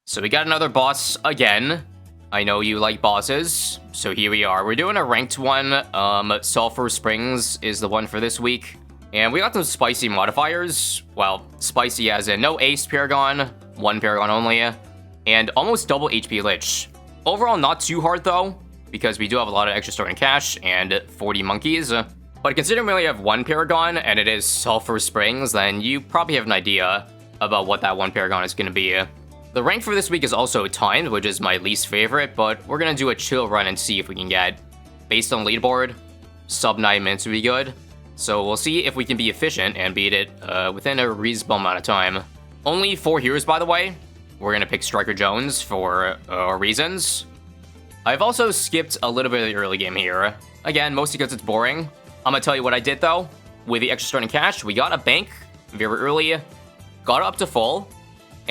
So we got another boss again. I know you like bosses, so here we are. We're doing a ranked one. Sulfur Springs is the one for this week. And we got some spicy modifiers. Well, spicy as in no ace Paragon, one Paragon only, and almost double HP Lich. Overall, not too hard though, because we do have a lot of extra storing cash and 40 monkeys. But considering we only have one Paragon and it is Sulfur Springs, then you probably have an idea about what that one Paragon is going to be. The rank for this week is also timed, which is my least favorite, but we're going to do a chill run and see if we can get, based on leaderboard, sub 9 minutes would be good. So we'll see if we can be efficient and beat it within a reasonable amount of time. Only 4 heroes, by the way. We're going to pick Striker Jones for reasons. I've also skipped a little bit of the early game here. Again, mostly because it's boring. I'm going to tell you what I did, though. With the extra starting cash, we got a bank very early, got up to full,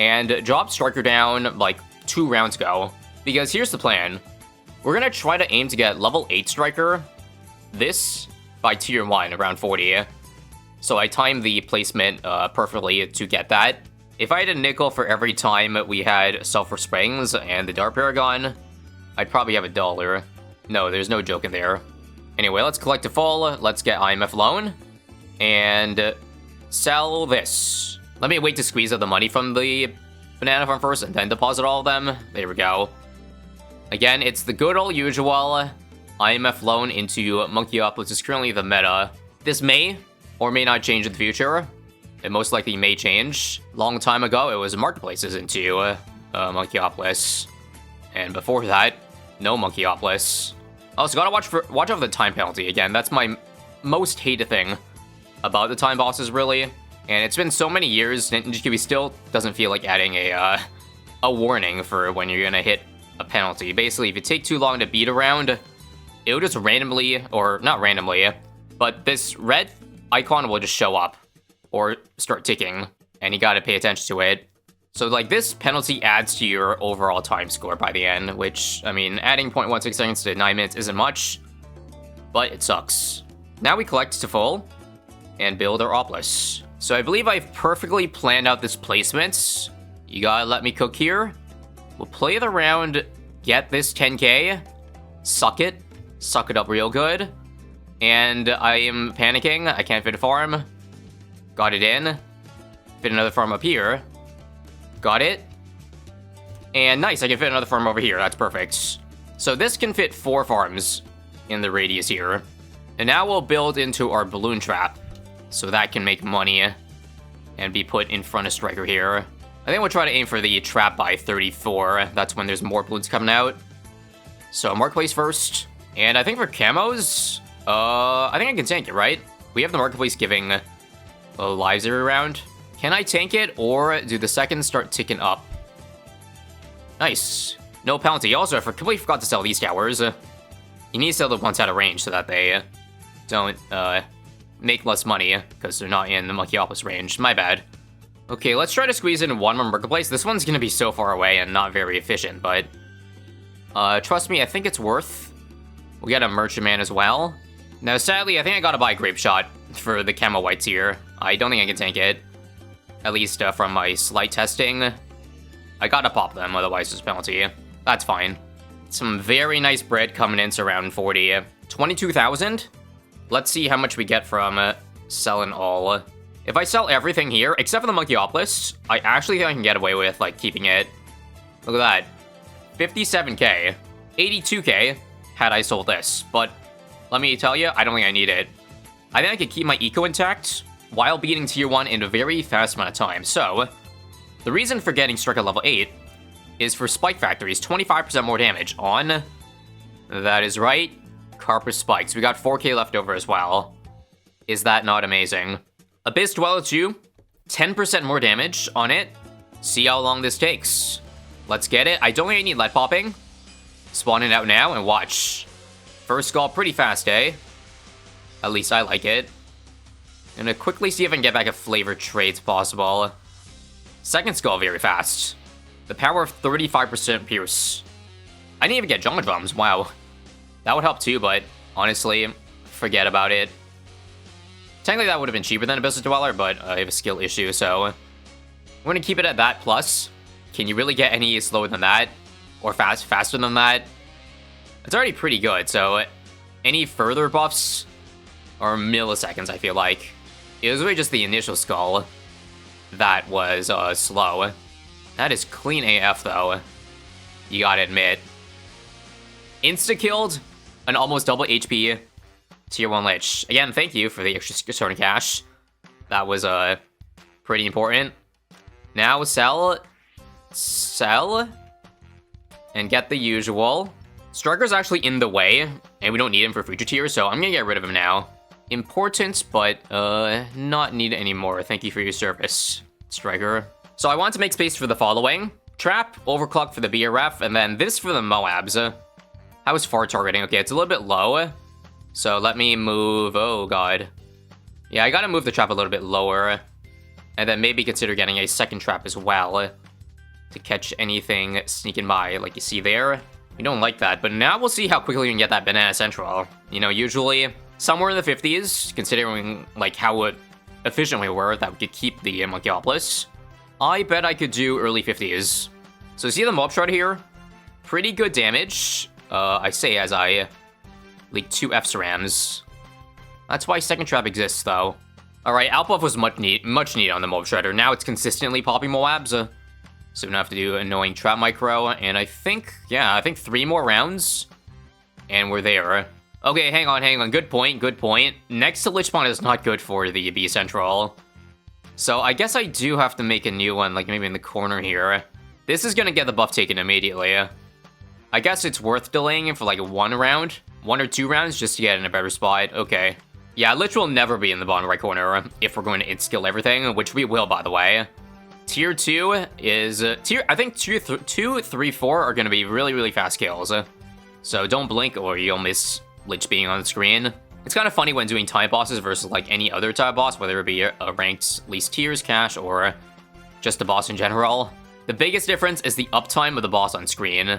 and dropped Striker down like 2 rounds ago. Because here's the plan. We're going to try to aim to get level 8 Striker this by tier 1, around 40. So I timed the placement perfectly to get that. If I had a nickel for every time we had Sulfur Springs and the Dark Paragon, I'd probably have $1. No, there's no joke in there. Anyway, let's collect a full, let's get IMF loan, and sell this. Let me wait to squeeze out the money from the banana farm first and then deposit all of them. There we go. Again, it's the good old usual. IMF loan into Monkeyopoulos is currently the meta. This may or may not change in the future. It most likely may change. Long time ago, it was marketplaces into Monkeyopoulos. And before that, no Monkeyopoulos. Also, gotta watch out for the time penalty. Again, that's my most hated thing about the time bosses, really. And it's been so many years, Ninja Kiwi still doesn't feel like adding a warning for when you're gonna hit a penalty. Basically, if you take too long to beat a round, it'll just randomly, or not randomly, but this red icon will just show up or start ticking, and you gotta pay attention to it. So like this penalty adds to your overall time score by the end, which, I mean, adding 0.16 seconds to 9 minutes isn't much, but it sucks. Now we collect to full and build our Opolis. So I believe I've perfectly planned out this placement. You gotta let me cook here. We'll play the round, get this 10k, suck it up real good. And I am panicking, I can't fit a farm. Got it in. Fit another farm up here. Got it. And nice, I can fit another farm over here, that's perfect. So this can fit 4 farms in the radius here. And now we'll build into our balloon trap, so that can make money and be put in front of Striker here. I think we'll try to aim for the trap by 34. That's when there's more balloons coming out. So marketplace first. And I think for camos, I think I can tank it, right? We have the marketplace giving lives every round. Can I tank it, or do the seconds start ticking up? Nice. No penalty. Also, I completely forgot to sell these towers. You need to sell the ones out of range so that they don't make less money, because they're not in the Monkeyopoulos range. My bad. Okay, let's try to squeeze in one more marketplace. This one's gonna be so far away and not very efficient, but trust me, I think it's worth. We got a Merchant Man as well. Now, sadly, I think I gotta buy Grape Shot for the Camo Whites here. I don't think I can tank it. At least from my slight testing. I gotta pop them, otherwise it's penalty. That's fine. Some very nice bread coming in, so around 40. 22,000? Let's see how much we get from selling all. If I sell everything here, except for the Monkeyopoulos, I actually think I can get away with, like, keeping it. Look at that. 57k. 82k had I sold this. But let me tell you, I don't think I need it. I think I could keep my eco intact while beating tier 1 in a very fast amount of time. So, the reason for getting Striker level 8 is for Spike Factories, 25% more damage on, that is right, Carpus Spikes. We got 4k left over as well. Is that not amazing? Abyss Dweller 2, 10% more damage on it. See how long this takes. Let's get it. I don't think I need lead popping. Spawn it out now and watch. First skull pretty fast, eh? At least I like it. Gonna quickly see if I can get back a flavor trait possible. Second skull very fast. The power of 35% pierce. I didn't even get jungle drums, wow. That would help too, but honestly, forget about it. Technically that would have been cheaper than Abyss Dweller, but I have a skill issue, so I'm gonna keep it at that plus. Can you really get any slower than that? Or faster than that? It's already pretty good, so any further buffs are milliseconds, I feel like. It was really just the initial skull that was slow. That is clean AF, though. You gotta admit. Insta-killed an almost double HP Tier 1 Lich. Again, thank you for the extra starting cash. That was pretty important. Now sell, and get the usual. Striker's actually in the way, and we don't need him for future tiers, so I'm gonna get rid of him now. Important, but not needed anymore. Thank you for your service, Striker. So I want to make space for the following. Trap, Overclock for the BRF, and then this for the Moabs. How is far targeting? Okay, it's a little bit low. So let me move, oh god. Yeah, I gotta move the trap a little bit lower. And then maybe consider getting a second trap as well. To catch anything sneaking by, like you see there. We don't like that, but now we'll see how quickly we can get that Banana Central. You know, usually somewhere in the 50s, considering like how efficient we were, that we could keep the Monkyopolis. I bet I could do early 50s. So see the mob shard here? Pretty good damage. I say as I leak 2 F-Cerams. That's why second trap exists, though. Alright, outbuff was much needed on the mob shredder. Now it's consistently popping Moabs. So we don't have to do annoying trap micro. And I think, yeah, I think 3 more rounds. And we're there. Okay, hang on. Good point. Next to Lich Spawn is not good for the B Central. So I guess I do have to make a new one, like maybe in the corner here. This is gonna get the buff taken immediately. I guess it's worth delaying it for like 1 round. 1 or 2 rounds just to get in a better spot. Okay. Yeah, Lich will never be in the bottom right corner if we're going to int-skill everything, which we will, by the way. Tier 2 is... I think tier 2, 3, 4 are going to be really, really fast kills. So don't blink or you'll miss Lich being on the screen. It's kind of funny when doing type bosses versus like any other type boss, whether it be a ranked least tiers cache or just a boss in general. The biggest difference is the uptime of the boss on screen.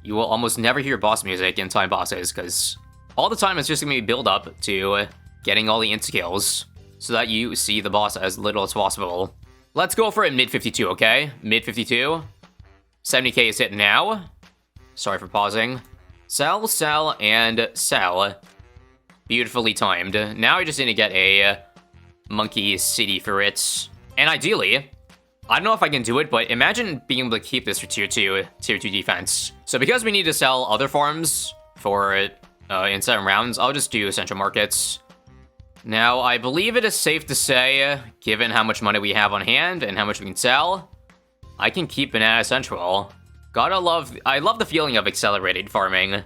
You will almost never hear boss music in time bosses, because all the time it's just going to be build up to getting all the insta-kills, so that you see the boss as little as possible. Let's go for a mid-52, okay? Mid-52. 70k is hit now. Sorry for pausing. Sell, and sell. Beautifully timed. Now I just need to get a Monkey City for it. And ideally, I don't know if I can do it, but imagine being able to keep this for tier 2 defense. So because we need to sell other farms for in 7 rounds, I'll just do Central Markets. Now, I believe it is safe to say, given how much money we have on hand and how much we can sell, I can keep Banana Central. I love the feeling of accelerated farming,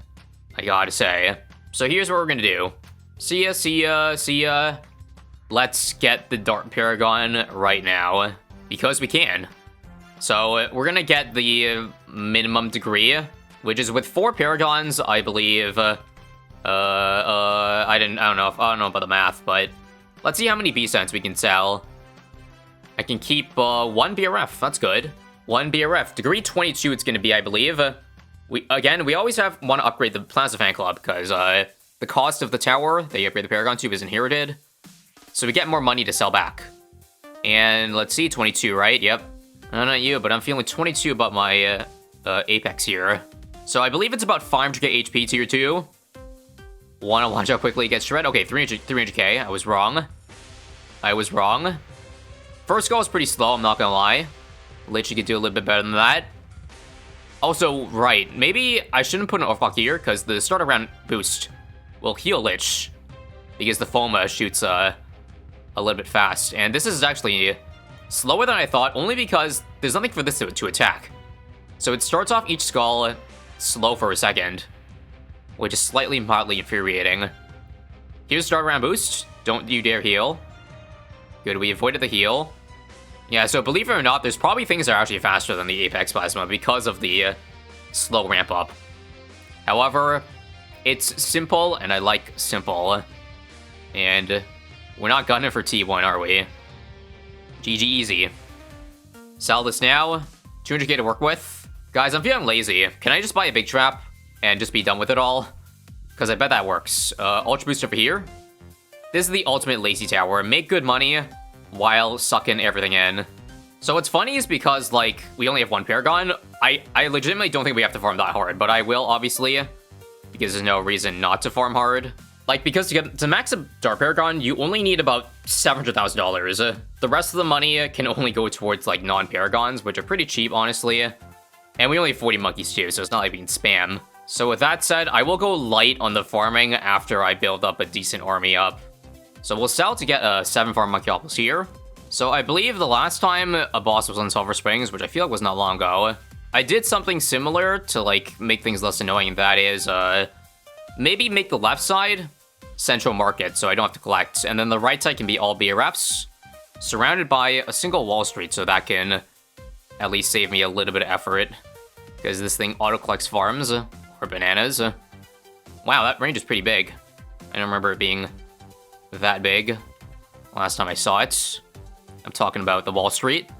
I gotta say. So here's what we're gonna do. See ya. Let's get the Dark Paragon right now, because we can. So we're gonna get the minimum degree, which is with 4 Paragons, I believe. I don't know about the math, but let's see how many B-cents we can sell. I can keep 1 BRF, that's good. 1 BRF, degree 22 it's gonna be, I believe. We always want to upgrade the Plaza Fan Club, because the cost of the tower that you upgrade the Paragon to is inherited. So we get more money to sell back. And let's see, 22, right? Yep. Not you, but I'm feeling 22 about my Apex here. So I believe it's about 500k HP tier 2. Wanna watch how quickly it gets shred? Okay, 300k. I was wrong. First goal is pretty slow, I'm not gonna lie. Lich could do a little bit better than that. Also, right, maybe I shouldn't put an overclock here, because the start of round boost will heal Lich. Because the Foma shoots a little bit fast. And this is actually slower than I thought, only because there's nothing for this to attack. So it starts off each skull slow for a second, which is slightly mildly infuriating. Here's start round boost. Don't you dare heal. Good, we avoided the heal. Yeah, so believe it or not, there's probably things that are actually faster than the Apex Plasma because of the slow ramp up. However, it's simple, and I like simple. And we're not gunning for T1, are we? GG easy. Sell this now. 200k to work with. Guys, I'm feeling lazy. Can I just buy a big trap and just be done with it all? Because I bet that works. Ultra boost over here. This is the ultimate lazy tower. Make good money while sucking everything in. So what's funny is because, like, we only have one Paragon, I legitimately don't think we have to farm that hard, but I will, obviously, because there's no reason not to farm hard. Like, because to max a Dark Paragon, you only need about $700,000. The rest of the money can only go towards, like, non-Paragons, which are pretty cheap, honestly. And we only have 40 monkeys, too, so it's not like we can spam. So with that said, I will go light on the farming after I build up a decent army up. So we'll sell to get 7 farm Monkey here. So I believe the last time a boss was on Sulphur Springs, which I feel like was not long ago, I did something similar to, like, make things less annoying, and that is, maybe make the left side Central Market, so I don't have to collect, and then the right side can be all BRFs, surrounded by a single Wall Street, so that can at least save me a little bit of effort, because this thing auto-collects farms, or bananas. Wow, that range is pretty big. I don't remember it being that big last time I saw it. I'm talking about the Wall Street.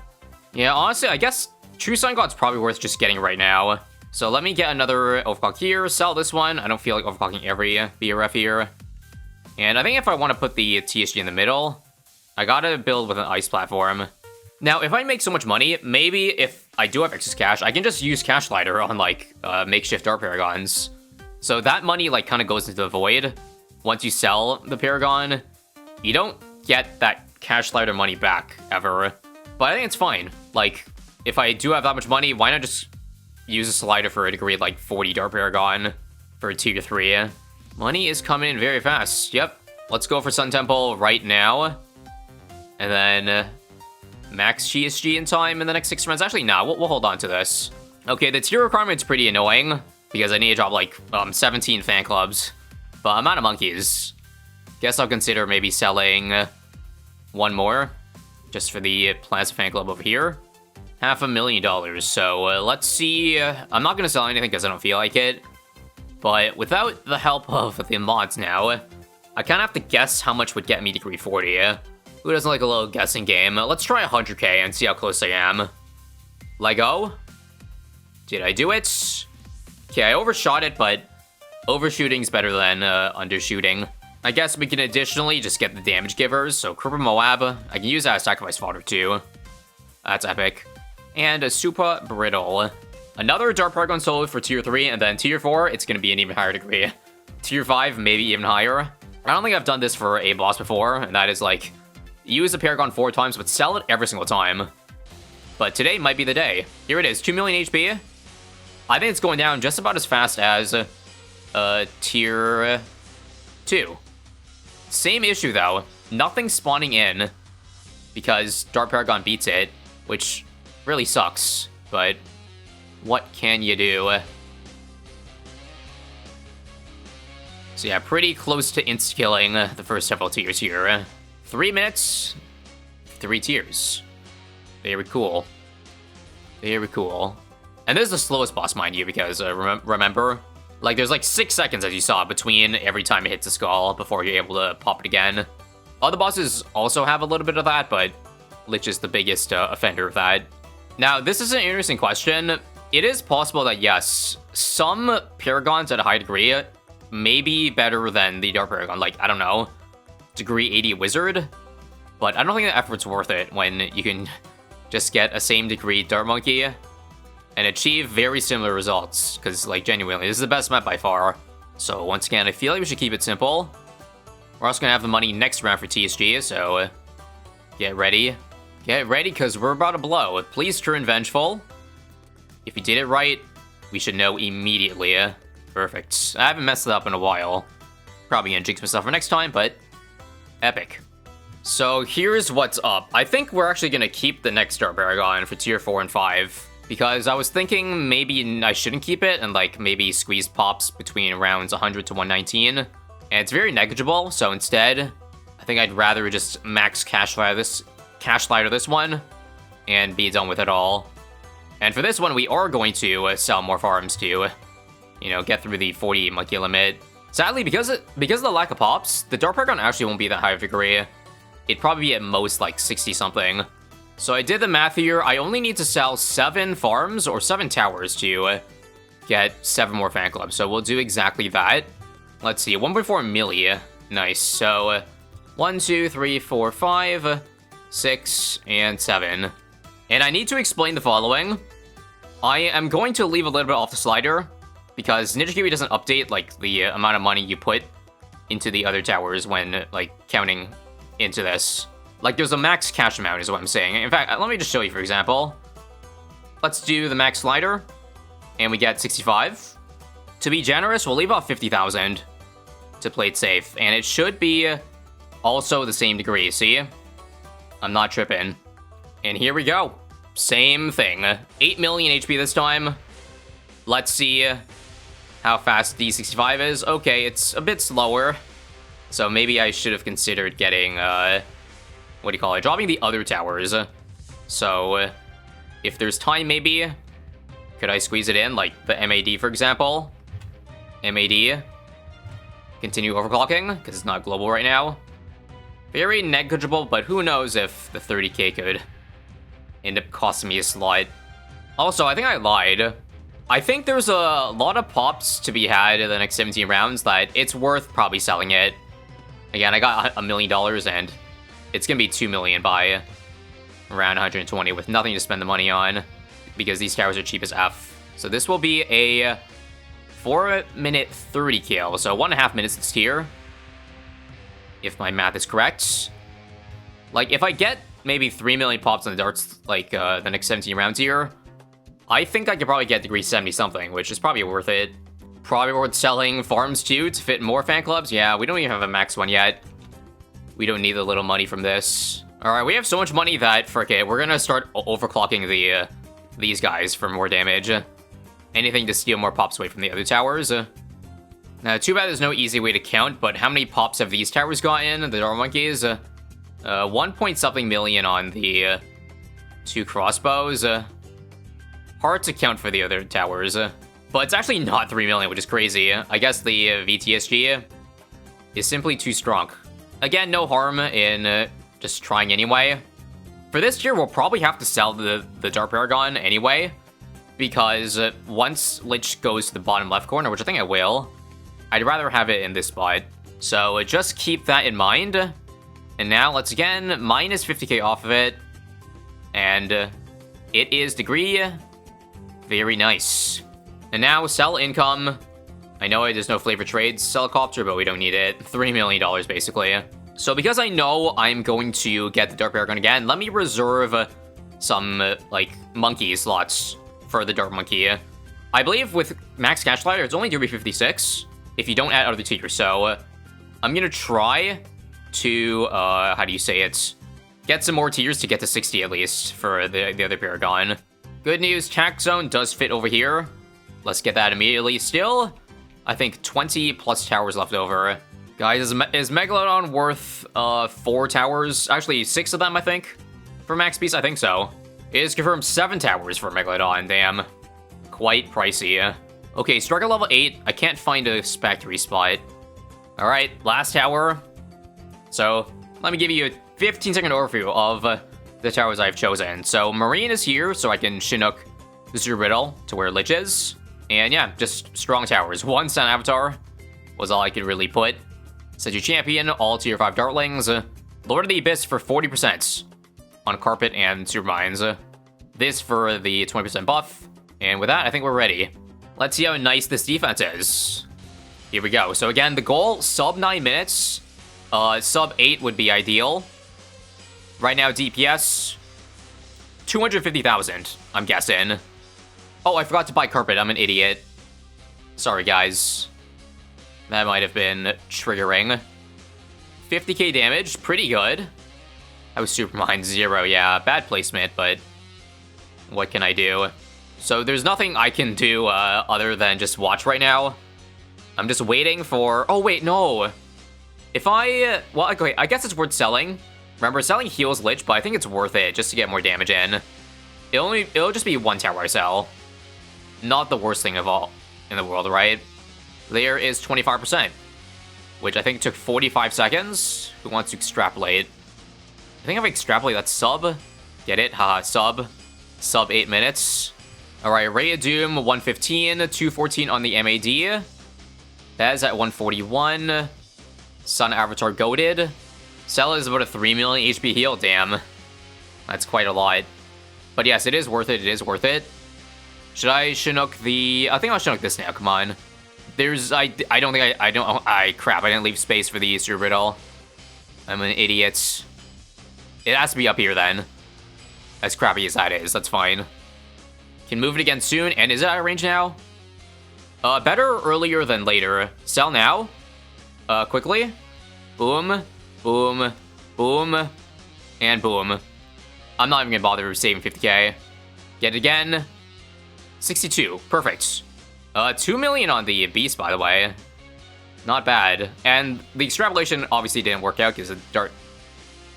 Yeah, honestly, I guess True Sun God's probably worth just getting right now. So let me get another overclock here, sell this one. I don't feel like overclocking every BRF here. And I think if I want to put the TSG in the middle, I gotta build with an ice platform. Now, if I make so much money, maybe if I do have excess cash, I can just use Cash Slider on, like, makeshift Dark Paragons. So that money, like, kind of goes into the void. Once you sell the Paragon, you don't get that Cash Slider money back, ever. But I think it's fine. Like, if I do have that much money, why not just use a slider for a degree like 40 Dark Paragon for a tier 3. Money is coming in very fast. Yep. Let's go for Sun Temple right now. And then max GSG in time in the next 6 rounds. Actually, no, we'll hold on to this. Okay, the tier requirement's pretty annoying because I need to drop like 17 fan clubs. But I'm out of monkeys. Guess I'll consider maybe selling one more just for the Plasma fan club over here. $500,000. So let's see. I'm not going to sell anything because I don't feel like it. But without the help of the mods now, I kind of have to guess how much would get me degree 40. Who doesn't like a little guessing game? Let's try 100k and see how close I am. Lego? Did I do it? Okay, I overshot it, but overshooting's better than undershooting. I guess we can additionally just get the damage givers. So Cripple Moab, I can use that as sacrifice fodder too. That's epic. And a Super Brittle. Another Dark Paragon solo for tier 3, and then tier 4, it's going to be an even higher degree. Tier 5, maybe even higher. I don't think I've done this for a boss before, and that is like, use a Paragon 4 times, but sell it every single time. But today might be the day. Here it is, 2 million HP. I think it's going down just about as fast as tier 2. Same issue though, nothing spawning in, because Dark Paragon beats it, which really sucks, but what can you do? So yeah, pretty close to insta-killing the first several tiers here. 3 minutes, 3 tiers. Very cool. Very cool. And this is the slowest boss, mind you, because remember, like there's like 6 seconds, as you saw, between every time it hits the skull before you're able to pop it again. Other bosses also have a little bit of that, but Lich is the biggest offender of that. Now, this is an interesting question. It is possible that, yes, some Paragons at a high degree may be better than the Dark Paragon. Like, I don't know, degree 80 Wizard. But I don't think the effort's worth it when you can just get a same degree Dark Monkey and achieve very similar results. Because, like, genuinely, this is the best map by far. So, once again, I feel like we should keep it simple. We're also going to have the money next round for TSG, so get ready. Get ready, because we're about to blow. Please turn Vengeful. If you did it right, we should know immediately. Perfect. I haven't messed it up in a while. Probably gonna jinx myself for next time, but epic. So here's what's up. I think we're actually gonna keep the next Dark Paragon for tier 4 and 5. Because I was thinking maybe I shouldn't keep it and like maybe squeeze pops between rounds 100 to 119. And it's very negligible, so instead, I think I'd rather just max Cash Slider this one and be done with it all. And for this one, we are going to sell more farms to, you know, get through the 40 monkey limit. Sadly, because of the lack of pops, the Dark Paragon actually won't be that high of a degree. It'd probably be at most like 60-something. So I did the math here. I only need to sell 7 farms or 7 towers to get 7 more fan clubs. So we'll do exactly that. Let's see, 1.4 milli. Nice. So 1, 2, 3, 4, 5, 6, and 7. And I need to explain the following. I am going to leave a little bit off the slider, because Ninja Kiwi doesn't update, like, the amount of money you put into the other towers when, like, counting into this. Like, there's a max cash amount is what I'm saying. In fact, let me just show you, for example. Let's do the max slider, and we get 65. To be generous, we'll leave off 50,000 to play it safe, and it should be also the same degree, see? I'm not tripping. And here we go. Same thing. 8 million HP this time. Let's see how fast D65 is. Okay, it's a bit slower. So maybe I should have considered getting, what do you call it? Dropping the other towers. So, if there's time, maybe, could I squeeze it in? Like the MAD, for example. MAD. Continue overclocking, because it's not global right now. Very negligible, but who knows if the 30k could end up costing me a slot. Also, I think I lied. I think there's a lot of pops to be had in the next 17 rounds that it's worth probably selling it. Again, I got $1 million, and it's going to be 2 million by around 120 with nothing to spend the money on, because these towers are cheap as F. So this will be a 4-minute 30 kill, so 1.5 minutes this tier, if my math is correct. Like, if I get maybe 3 million pops on the darts, like, the next 17 rounds here, I think I could probably get degree 70-something, which is probably worth it. Probably worth selling farms, too, to fit more fan clubs. Yeah, we don't even have a max one yet. We don't need the little money from this. Alright, we have so much money that, frick it, we're gonna start overclocking these guys for more damage. Anything to steal more pops away from the other towers. Now, too bad there's no easy way to count, but how many pops have these towers gotten? The Dharma Monkeys? 1-point-something million on the 2 crossbows. Hard to count for the other towers. But it's actually not 3 million, which is crazy. I guess the VTSG is simply too strong. Again, no harm in just trying anyway. For this tier, we'll probably have to sell the Dark Paragon anyway, because once Lich goes to the bottom left corner, which I think I will, I'd rather have it in this spot. So just keep that in mind. And now let's again minus 50k off of it. And it is degree. Very nice. And now sell income. I know there's no flavor trades helicopter, but we don't need it. $3 million basically. So because I know I'm going to get the Dark Paragon again, let me reserve some like monkey slots for the Dark Monkey. I believe with max cash slider, it's only going to be 56 if you don't add other tiers. So I'm gonna try to how do you say it? Get some more tiers to get to 60 at least for the other Paragon. Good news, tax zone does fit over here. Let's get that immediately. Still, I think 20 plus towers left over. Guys, is Megalodon worth 4 towers? Actually, 6 of them, I think, for max piece. I think so. It is confirmed 7 towers for Megalodon. Damn, quite pricey. Okay, striker level 8. I can't find a factory spot. All right, last tower. So let me give you a 15-second overview of the towers I've chosen. So Marine is here, so I can Chinook the Super Riddle to where Lich is. And yeah, just strong towers. 1 Sun Avatar was all I could really put. Seju Champion, all tier 5 Dartlings. Lord of the Abyss for 40% on Carpet and Super Mines. This for the 20% buff. And with that, I think we're ready. Let's see how nice this defense is. Here we go. So again, the goal, sub 9 minutes. Sub 8 would be ideal. Right now, DPS, 250,000, I'm guessing. Oh, I forgot to buy Carpet. I'm an idiot. Sorry, guys. That might have been triggering. 50k damage, pretty good. I was Supermind 0, yeah. Bad placement, but what can I do? So there's nothing I can do other than just watch right now. I'm just waiting for... Oh, wait, no. If I... Well, okay, I guess it's worth selling. Remember, selling heals Lich, but I think it's worth it just to get more damage in. It'll just be 1 tower I sell. Not the worst thing of all in the world, right? There is 25%, which I think took 45 seconds. Who wants to extrapolate? I think if I extrapolate that sub, get it? Haha, sub 8 minutes. Alright, Ray of Doom, 115, 214 on the MAD. That is at 141. Sun Avatar goated. Sell is about a 3 million HP heal, damn. That's quite a lot. But yes, it is worth it. It is worth it. Should I Chinook the... I think I'll Chinook this now. Come on. There's... I don't think I don't... crap. I didn't leave space for the Easter Riddle. I'm an idiot. It has to be up here then. As crappy as that is. That's fine. Can move it again soon. And is it out of range now? Better earlier than later. Sell now. Quickly. Boom. Boom. Boom. And boom. I'm not even gonna bother saving 50k. Get it again. 62. Perfect. 2 million on the beast, by the way. Not bad. And the extrapolation obviously didn't work out because the dart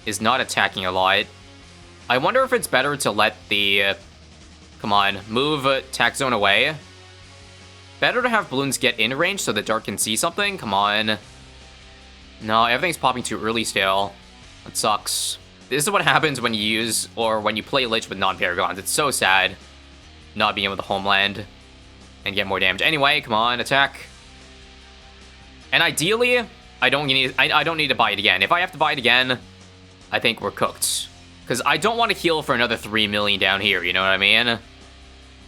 is not attacking a lot. I wonder if it's better to let the... come on. Move attack zone away. Better to have balloons get in range so the dart can see something. Come on. No, everything's popping too early still. That sucks. This is what happens when you use, or when you play Lich with non-Paragons. It's so sad not being able to homeland and get more damage. Anyway, come on, attack. And ideally, I don't need to buy it again. If I have to buy it again, I think we're cooked. Because I don't want to heal for another 3 million down here, you know what I mean?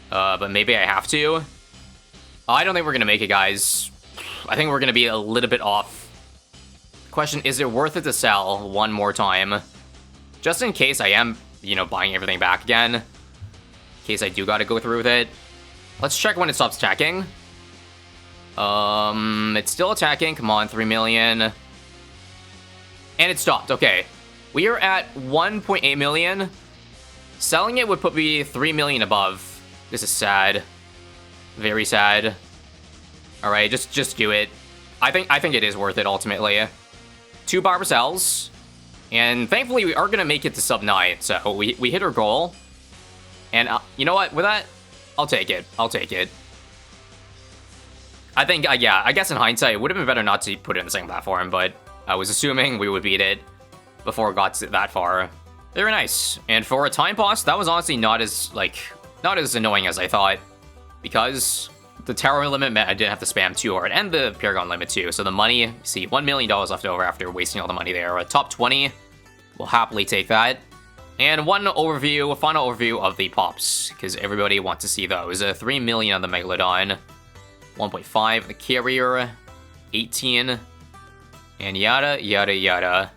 But maybe I have to. I don't think we're going to make it, guys. I think we're going to be a little bit off. Question, is it worth it to sell one more time? Just in case I am, you know, buying everything back again. In case I do got to go through with it. Let's check when it stops attacking. It's still attacking. Come on, 3 million. And it stopped. Okay. We are at 1.8 million. Selling it would put me 3 million above. This is sad. Very sad. All right, just do it. I think it is worth it ultimately. 2 barber cells. And thankfully we are going to make it to sub 9. So we hit our goal. And you know what? With that, I'll take it. I'll take it. I think, yeah, I guess in hindsight, it would have been better not to put it in the same platform. But I was assuming we would beat it before it got that far. Very nice. And for a time boss, that was honestly not as annoying as I thought. Because the tower limit meant I didn't have to spam too hard. And the Paragon limit too. So the money, see, $1 million left over after wasting all the money there. A top 20, we'll happily take that. And one final overview of the pops. Because everybody wants to see those. 3 million on the Megalodon. 1.5 the Carrier. 18. And yada, yada, yada.